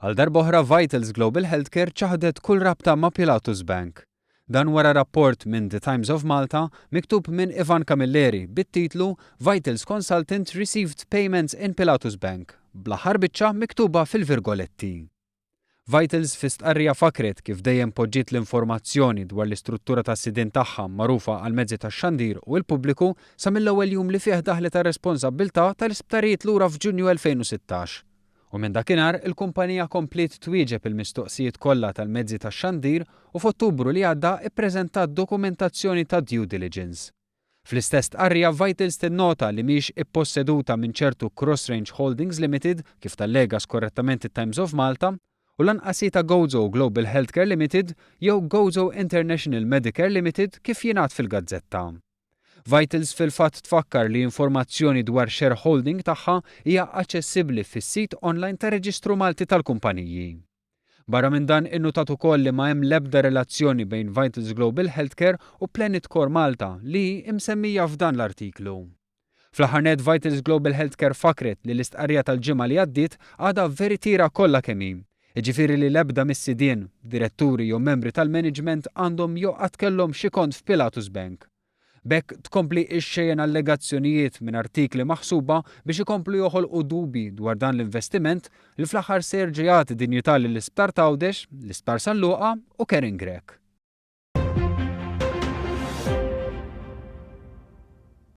Għal darba oħra Vitals Global Healthcare ċaħdet kull rabta ma' Pilatus Bank. Dan wara rapport minn The Times of Malta miktub minn Ivan Camilleri bit-titlu Vitals Consultant Received Payments in Pilatus Bank, bl-aħħar biċċa miktuba fil-virgoletti. Vitals fis-stqarrija fakret kif dejjem poġġiet l-informazzjoni dwar l-istruttura tas-sidien tagħha magħrufa għal mezzi tax-xandir u l-pubbliku sa mill-ewwel jum li fih daħlet ar-responsabbiltà tal-isptarijiet lura f'Ġunju 2016. U minn dakinhar il-kumpanija komplet twieġeb il-mistoqsijiet kollha tal-mezzi tax-xandir u f'Ottubru li għadda ippreżentat dokumentazzjoni ta' due diligence. Fl-istess stqarrija Vitals tinnota li mhix ipposseduta minn ċertu Cross Range Holdings Limited kif tallega skorrettament it-Times of Malta u lanqas ta' Gozo Global Healthcare Limited jew Gozo International Medicare Limited kif jingħad fil-gazzetta. Vitals fil-fatt tfakkar li informazzjoni dwar shareholding tagħha hija aċċessibbli fis-sit online ta' Reġistru Malti tal-Kumpaniji. Barra minn dan innutat ukoll li ma hemm l-ebda relazzjoni bejn Vitals Global Healthcare u Planet Core Malta li imsemmija f'dan l-artiklu. Fl-aħħar net Vitals Global Healthcare fakret li l-istqarrija tal-ġimgħa li għaddiet għadha veritira kollha kemm hi. Jiġifieri li l-ebda mis-sidien, diretturi jew membri tal-management għandhom jew qatt kellhom xi kont f'Pilatus Bank. B'hekk tkompli xxejjen allegazzjonijiet minn artikli maħsuba biex ikomplu joħolqu dubi dwar dan l-investiment li fl-aħħar se jerġa' jagħti dinjità lill-Isptar Tgħawdex, l-Isptar San Luqa u Kering Grek.